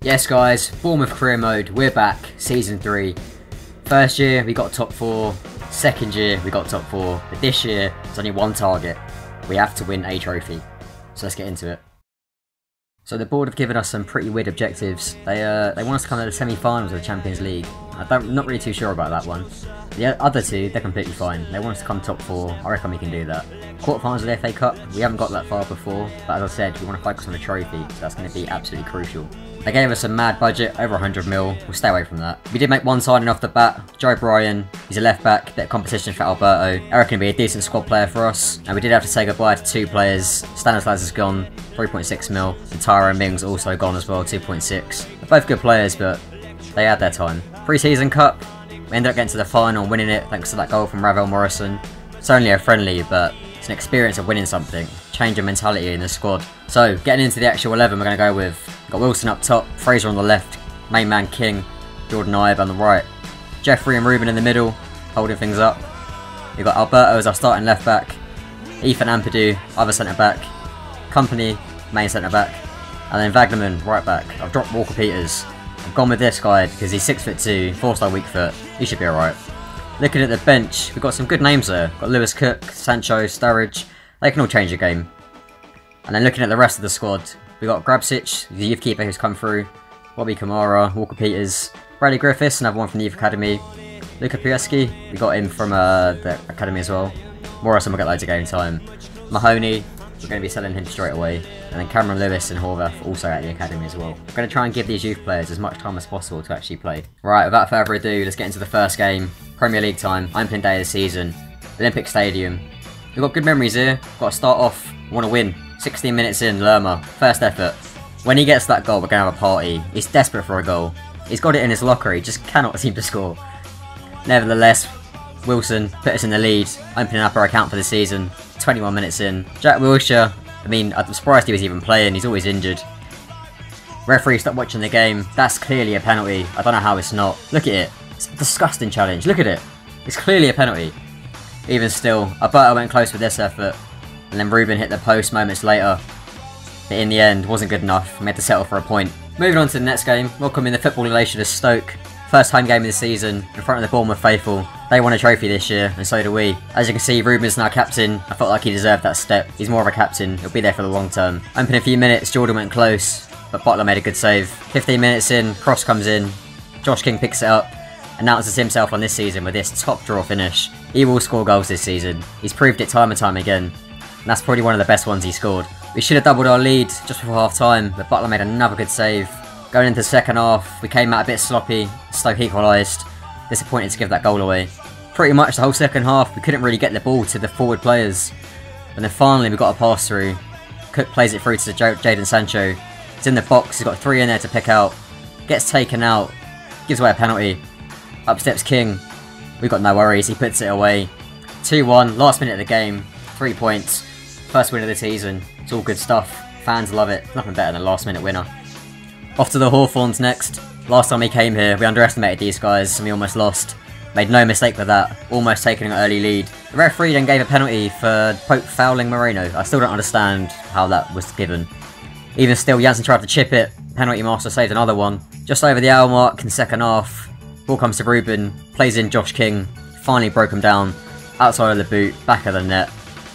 Yes guys, Bournemouth career mode, we're back, season 3. First year we got top 4, second year we got top 4, but this year there's only one target. We have to win a trophy. So let's get into it. So the board have given us some pretty weird objectives. They want us to come to the semi-finals of the Champions League. I'm not really too sure about that one. The other two, they're completely fine. They want us to come top 4, I reckon we can do that. Quarterfinals of the FA Cup, we haven't got that far before, but as I said, we want to focus on the trophy, so that's going to be absolutely crucial. They gave us a mad budget, over 100 mil, we'll stay away from that. We did make one signing off the bat, Joe Bryan, he's a left back, bit of competition for Alberto. I reckon he'll be a decent squad player for us, and we did have to say goodbye to 2 players. Stanislas is gone, 3.6 mil, and Tyrone Mings also gone as well, 2.6. They're both good players, but they had their time. Pre-season cup, we ended up getting to the final and winning it thanks to that goal from Ravel Morrison. It's only a friendly, but it's an experience of winning something, change of mentality in the squad. So, getting into the actual 11 we're going to go with, we've got Wilson up top, Fraser on the left, main man King, Jordan Ibe on the right, Jeffrey and Ruben in the middle, holding things up. We've got Alberto as our starting left back, Ethan Ampadu, other centre back, Company, main centre back, and then Vagnerman, right back. I've dropped Walker Peters. I've gone with this guy because he's 6'2", 4-star weak foot, he should be alright. Looking at the bench, we've got some good names there. Got Lewis Cook, Sancho, Sturridge, they can all change the game. And then looking at the rest of the squad, we've got Grabsic, the youth keeper who's come through, Bobby Kamara, Walker Peters, Bradley Griffiths, another one from the youth academy, Luka Pieszki, we got him from the academy as well. Morrison will get loads of game time. Mahoney, we're going to be selling him straight away. And then Cameron Lewis and Horvath also at the academy as well. We're going to try and give these youth players as much time as possible to actually play. Right, without further ado, let's get into the first game. Premier League time, opening day of the season, Olympic Stadium. We've got good memories here. Got to start off, want to win. 16 minutes in, Lerma, first effort. When he gets that goal, we're going to have a party. He's desperate for a goal. He's got it in his locker, he just cannot seem to score. Nevertheless, Wilson put us in the lead, opening up our account for the season. 21 minutes in. Jack Wilshere, I mean, I'm surprised he was even playing, he's always injured. Referee stopped watching the game. That's clearly a penalty. I don't know how it's not. Look at it. It's a disgusting challenge. Look at it. It's clearly a penalty. Even still, Alberto went close with this effort. And then Ruben hit the post moments later. But in the end, wasn't good enough. We had to settle for a point. Moving on to the next game. Welcoming the football elation of Stoke. First home game of the season in front of the Bournemouth faithful. They won a trophy this year, and so do we. As you can see, Ruben's now captain. I felt like he deserved that step. He's more of a captain. He'll be there for the long term. Open a few minutes, Jordan went close, but Butler made a good save. 15 minutes in, cross comes in. Josh King picks it up. Announces himself on this season with this top draw finish. He will score goals this season. He's proved it time and time again. And that's probably one of the best ones he scored. We should have doubled our lead just before half time, but Butler made another good save. Going into the second half, we came out a bit sloppy. Stoke equalised. Disappointed to give that goal away. Pretty much the whole second half, we couldn't really get the ball to the forward players. And then finally we got a pass through. Cook plays it through to Jadon Sancho. It's in the box, he's got 3 in there to pick out. Gets taken out. Gives away a penalty. Up steps King. We've got no worries, he puts it away. 2-1, last minute of the game. 3 points. First win of the season. It's all good stuff. Fans love it. Nothing better than a last minute winner. Off to the Hawthorns next. Last time we came here, we underestimated these guys and we almost lost. Made no mistake with that, almost taking an early lead. The referee then gave a penalty for Pope fouling Moreno. I still don't understand how that was given. Even still, Janssen tried to chip it. Penalty master saved another one. Just over the hour mark in the second half. Ball comes to Ruben, plays in Josh King. Finally broke him down. Outside of the boot, back of the net.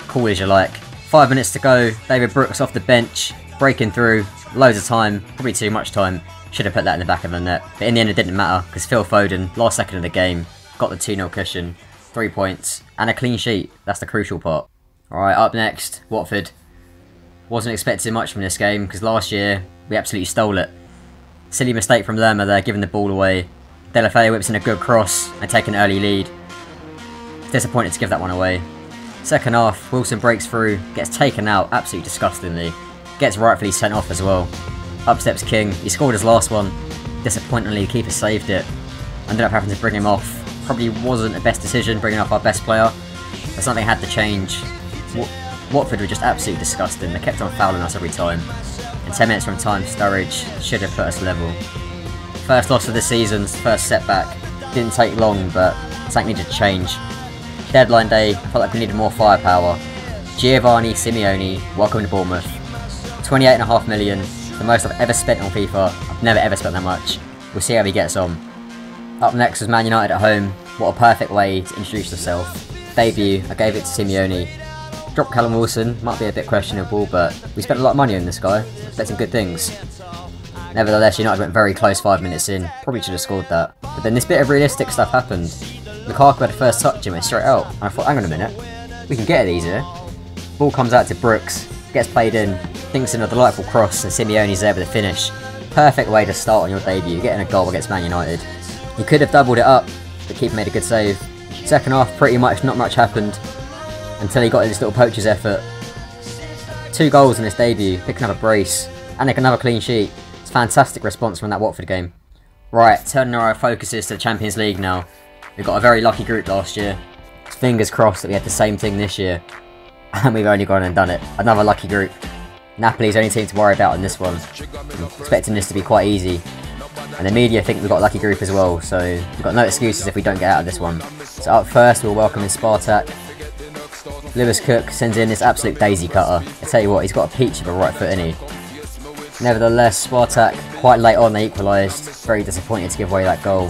Cool as you like. 5 minutes to go. David Brooks off the bench, breaking through. Loads of time, probably too much time. Should have put that in the back of the net. But in the end it didn't matter, because Phil Foden, last second of the game, got the 2-0 cushion, 3 points, and a clean sheet. That's the crucial part. Alright, up next, Watford. Wasn't expecting much from this game, because last year, we absolutely stole it. Silly mistake from Lerma there, giving the ball away. Delafeu whips in a good cross, and take an early lead. Disappointed to give that one away. Second half, Wilson breaks through, gets taken out absolutely disgustingly. Gets rightfully sent off as well. Up steps King, he scored his last one. Disappointingly, the keeper saved it. Ended up having to bring him off. Probably wasn't the best decision, bringing off our best player. But something had to change. Watford were just absolutely disgusting, they kept on fouling us every time. And 10 minutes from time, Sturridge should have put us level. First loss of the season, first setback. Didn't take long, but something needed to change. Deadline day, I felt like we needed more firepower. Giovanni Simeone, welcome to Bournemouth. 28.5 million, The most I've ever spent on FIFA. I've never ever spent that much. We'll see how he gets on. Up next was Man United at home. What a perfect way to introduce yourself. Debut, I gave it to Simeone. Dropped Callum Wilson, might be a bit questionable, but we spent a lot of money on this guy. Expecting good things. Nevertheless, United went very close 5 minutes in. Probably should have scored that. But then this bit of realistic stuff happened. Lukaku had the first touch and went straight out. And I thought, hang on a minute. We can get at these here. Ball comes out to Brooks. Gets played in. Thinks in a delightful cross and Simeone's there with the finish. Perfect way to start on your debut. Getting a goal against Man United. He could have doubled it up. The keeper made a good save. Second half, pretty much not much happened. Until he got in this little poacher's effort. 2 goals in his debut. Picking up a brace. And another clean sheet. Fantastic response from that Watford game. Right, turning our focuses to the Champions League now. We got a very lucky group last year. Fingers crossed that we had the same thing this year. And we've only gone and done it. Another lucky group. Napoli's the only team to worry about in this one. I'm expecting this to be quite easy. And the media think we've got a lucky group as well, so we've got no excuses if we don't get out of this one. So up first, we'll welcome in Spartak. Lewis Cook sends in this absolute daisy cutter. I tell you what, he's got a peach of a right foot, isn't he? Nevertheless, Spartak, quite late on, they equalised. Very disappointed to give away that goal.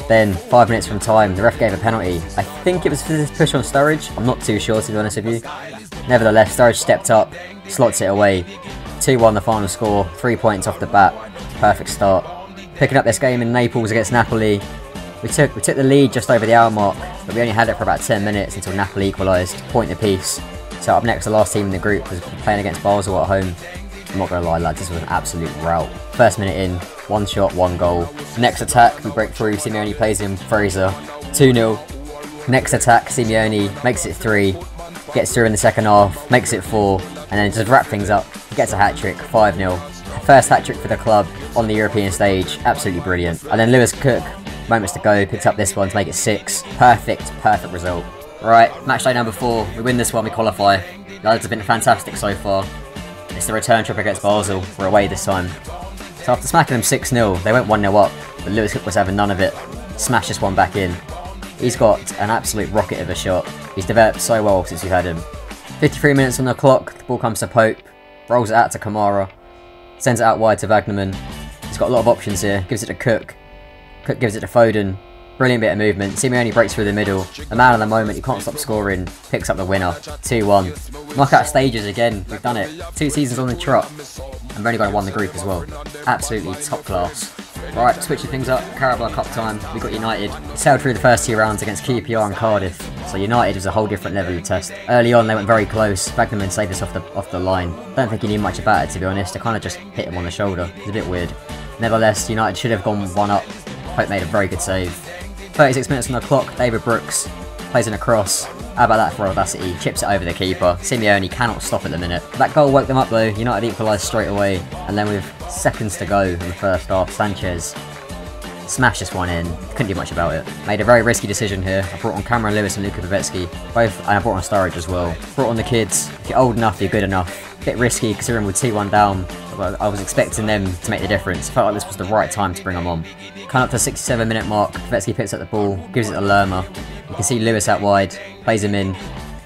Then, 5 minutes from time, the ref gave a penalty. I think it was for this push on Sturridge. I'm not too sure, to be honest with you. Nevertheless, Sturridge stepped up, slots it away. 2-1 the final score, 3 points off the bat. Perfect start. Picking up this game in Naples against Napoli. We took the lead just over the hour mark, but we only had it for about 10 minutes until Napoli equalised, point apiece. So up next, the last team in the group was playing against Basel at home. I'm not going to lie, lads, this was an absolute rout. First minute in, 1 shot, 1 goal. Next attack, we break through, Simeone plays in Fraser. 2-0. Next attack, Simeone makes it 3. Gets through in the second half, makes it 4. And then just wrap things up. He gets a hat-trick, 5-0. First hat-trick for the club on the European stage, absolutely brilliant. And then Lewis Cook, moments to go, picks up this one to make it 6. Perfect result. Right, match day number 4. We win this one, we qualify. The lads have been fantastic so far. It's the return trip against Basel. We're away this time. So after smacking them 6-0, they went 1-0 up, but Lewis Cook was having none of it. Smashed this one back in. He's got an absolute rocket of a shot. He's developed so well since we've had him. 53 minutes on the clock, the ball comes to Pope, rolls it out to Kamara, sends it out wide to Wagnerman. He's got a lot of options here, gives it to Cook. Cook gives it to Foden. Brilliant bit of movement. Simeone breaks through the middle. The man of the moment, he can't stop scoring. Picks up the winner. 2-1. Knockout stages again. We've done it. 2 seasons on the trot. And we've only got to win the group as well. Absolutely top class. Right, switching things up. Carabao Cup time. We got United. We sailed through the first 2 rounds against QPR and Cardiff. So United was a whole different level of test. Early on, they went very close. Wagnerman saved us off the line. Don't think he knew much about it, to be honest. I kind of just hit him on the shoulder. It's a bit weird. Nevertheless, United should have gone 1 up. Pope made a very good save. 36 minutes on the clock, David Brooks plays in a cross. How about that for audacity? Chips it over the keeper. Simeone cannot stop at the minute. That goal woke them up though. United equalised straight away. And then with seconds to go in the first half, Sanchez smashed this one in. Couldn't do much about it. Made a very risky decision here. I brought on Cameron Lewis and Luka Pavetsky. Both, and I brought on Sturridge as well. Brought on the kids. If you're old enough, you're good enough. Bit risky considering we're 2-1 down. But I was expecting them to make the difference. Felt like this was the right time to bring them on. Coming up to the 67-minute mark, Pavetsky picks up the ball, gives it to Lerma. You can see Lewis out wide, plays him in,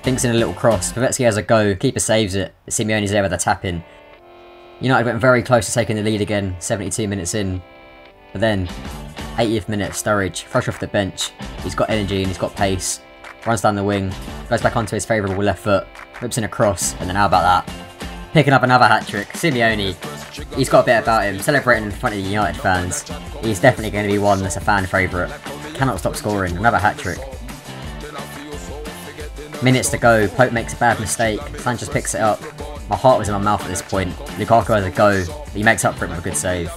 thinks in a little cross. Pavetsky has a go, keeper saves it. Simeone's there with a tap in. United went very close to taking the lead again, 72 minutes in. But then, 80th minute, Sturridge, fresh off the bench. He's got energy and he's got pace. Runs down the wing, goes back onto his favourable left foot, whips in a cross, and then how about that? Picking up another hat-trick, Simeone. He's got a bit about him, celebrating in front of the United fans. He's definitely going to be one that's a fan favourite. Cannot stop scoring, another hat-trick. Minutes to go, Pope makes a bad mistake, Sanchez picks it up. My heart was in my mouth at this point. Lukaku has a go, but he makes up for it with a good save.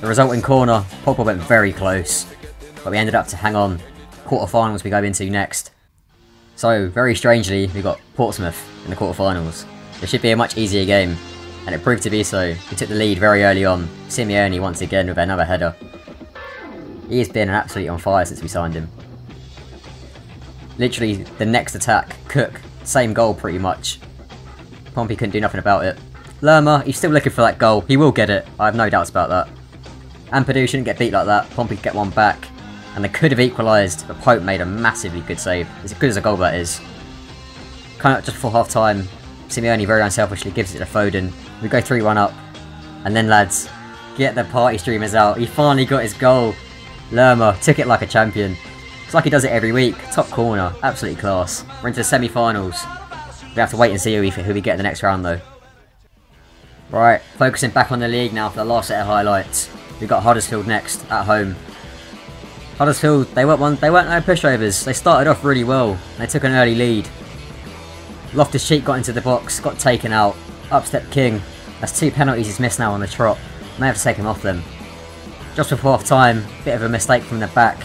The resulting corner, Pogba went very close, but we ended up to hang on. Quarterfinals we go into next. So, very strangely, we got Portsmouth in the quarterfinals. It should be a much easier game, and it proved to be so. We took the lead very early on. Simeone once again with another header. He has been absolutely on fire since we signed him. Literally, the next attack, Cook, same goal pretty much. Pompey couldn't do nothing about it. Lerma, he's still looking for that goal. He will get it. I have no doubts about that. Ampadu shouldn't get beat like that. Pompey could get one back. And they could have equalised, but Pope made a massively good save. As good as a goal that is. Coming up just before half time, Simeone very unselfishly gives it to Foden. We go 3-1 up. And then, lads, get the party streamers out. He finally got his goal. Lerma took it like a champion. It's like he does it every week. Top corner. Absolutely class. We're into the semi-finals. We have to wait and see who we get in the next round, though. Right, focusing back on the league now for the last set of highlights. We've got Huddersfield next, at home. Huddersfield, they weren't no pushovers. They started off really well. They took an early lead. Loftus-Cheek got into the box, got taken out. Up stepped King. That's 2 penalties he's missed now on the trot. May have to take him off them. Just before half time, bit of a mistake from the back.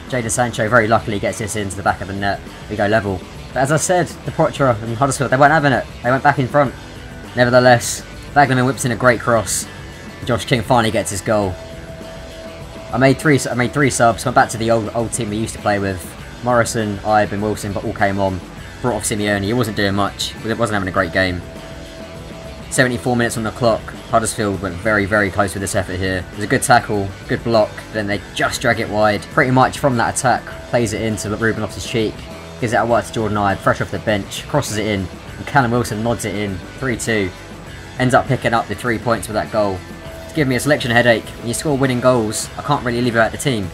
Jadon Sancho very luckily gets this into the back of the net. We go level. But as I said, the Deportivo and Huddersfield, they weren't having it. They went back in front. Nevertheless, Baglerman whips in a great cross. Josh King finally gets his goal. I made three subs. Went back to the old team we used to play with. Morrison, Ibe and Wilson, but all came on. Brought off Simeone. He wasn't doing much. He wasn't having a great game. 74 minutes on the clock. Huddersfield went very, very close with this effort here. It was a good tackle, good block, but then they just drag it wide. Pretty much from that attack, plays it into Ruben Loftus-Cheek, gives it out wide to Jordan Ibe, fresh off the bench, crosses it in, and Callum Wilson nods it in, 3-2. Ends up picking up the 3 points with that goal. It's giving me a selection headache. When you score winning goals, I can't really leave it out the team.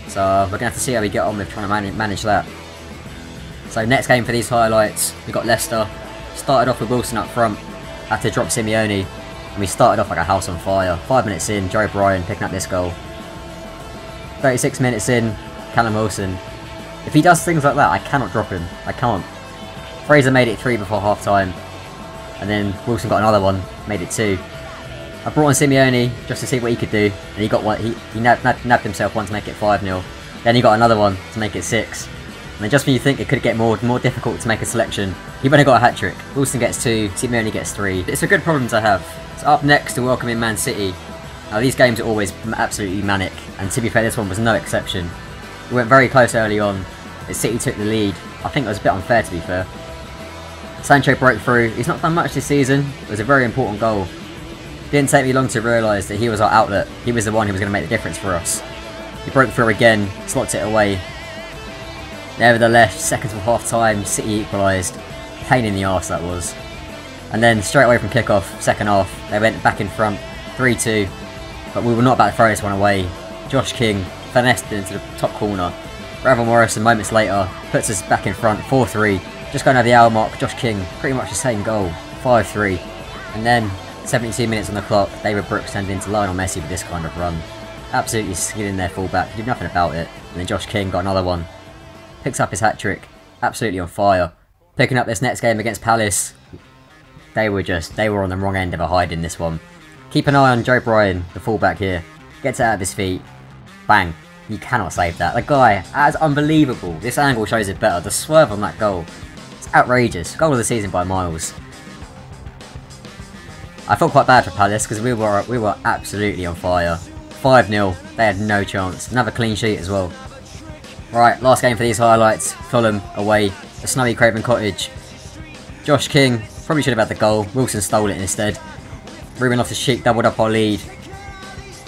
So we're going to have to see how we get on with trying to manage that. So next game for these highlights, we got Leicester. Started off with Wilson up front. Had to drop Simeone, and we started off like a house on fire. 5 minutes in, Joe Bryan picking up this goal. 36 minutes in, Callum Wilson. If he does things like that, I cannot drop him. I can't. Fraser made it 3 before half time, and then Wilson got another one, made it 2. I brought on Simeone just to see what he could do, and he got one. He nabbed himself one to make it 5-0. Then he got another one to make it 6. And then just when you think it could get more difficult to make a selection, he only got a hat-trick. Wilson gets 2, Simeone gets 3. It's a good problem to have. So up next to welcome in Man City. Now these games are always absolutely manic, and to be fair this one was no exception. We went very close early on, but City took the lead. I think it was a bit unfair to be fair. Sancho broke through. He's not done much this season. It was a very important goal. Didn't take me long to realise that he was our outlet. He was the one who was going to make the difference for us. He broke through again, slots it away. Nevertheless, seconds of half time, City equalised. Pain in the arse that was. And then straight away from kickoff, second half, they went back in front, 3-2. But we were not about to throw this one away. Josh King finessed into the top corner. Ravel Morrison moments later puts us back in front, 4-3. Just going over the hour mark, Josh King, pretty much the same goal, 5-3. And then 72 minutes on the clock, David Brooks turned into Lionel Messi with this kind of run. Absolutely skidding their fullback, did nothing about it. And then Josh King got another one. Picks up his hat-trick, absolutely on fire. Picking up this next game against Palace, they were on the wrong end of a hide in this one. Keep an eye on Joe Bryan, the fullback here. Gets it out of his feet. Bang. You cannot save that. The guy, that's unbelievable. This angle shows it better. The swerve on that goal. It's outrageous. Goal of the season by miles. I felt quite bad for Palace because we were absolutely on fire. 5-0. They had no chance. Another clean sheet as well. Right, last game for these highlights. Fulham away. The snowy Craven Cottage. Josh King probably should have had the goal. Wilson stole it instead. Ruben Loftus-Cheek doubled up our lead.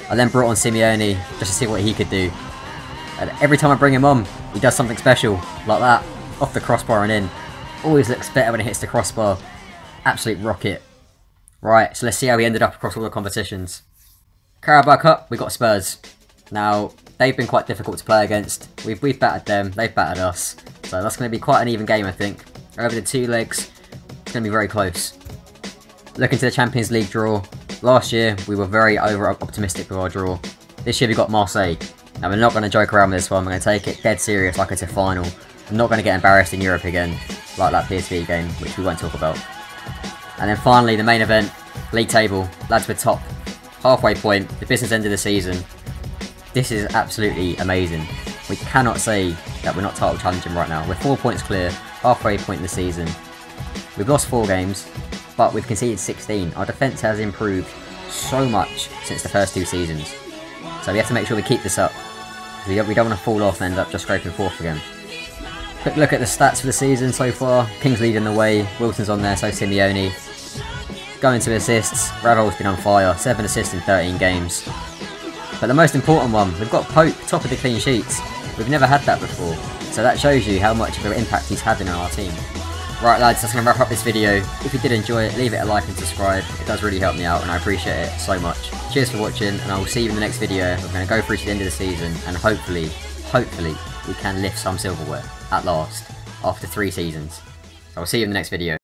I then brought on Simeone just to see what he could do. And every time I bring him on, he does something special like that. Off the crossbar and in. Always looks better when it hits the crossbar. Absolute rocket. Right, so let's see how we ended up across all the competitions. Carabao Cup, we got Spurs. Now, they've been quite difficult to play against. We've battered them, they've battered us. So that's going to be quite an even game, I think. Over the 2 legs, it's going to be very close. Looking to the Champions League draw. Last year, we were very over-optimistic with our draw. This year we got Marseille. Now, we're not going to joke around with this one. We're going to take it dead serious like it's a final. I'm not going to get embarrassed in Europe again, like that PSV game, which we won't talk about. And then finally, the main event, league table. Lads, we're top. Halfway point, the business end of the season. This is absolutely amazing. We cannot say that we're not title challenging right now. We're 4 points clear, halfway point in the season. We've lost 4 games, but we've conceded 16. Our defence has improved so much since the first 2 seasons. So we have to make sure we keep this up. We don't want to fall off and end up just scraping 4th again. Quick look at the stats for the season so far. King's leading the way, Wilson's on there, so Simeone. Going to assists, Ravel's been on fire, 7 assists in 13 games. But the most important one, we've got Pope, top of the clean sheets. We've never had that before, so that shows you how much of an impact he's having on our team. Right lads, that's going to wrap up this video. If you did enjoy it, leave it a like and subscribe. It does really help me out and I appreciate it so much. Cheers for watching and I will see you in the next video. We're going to go through to the end of the season and hopefully we can lift some silverware at last after 3 seasons. So I'll see you in the next video.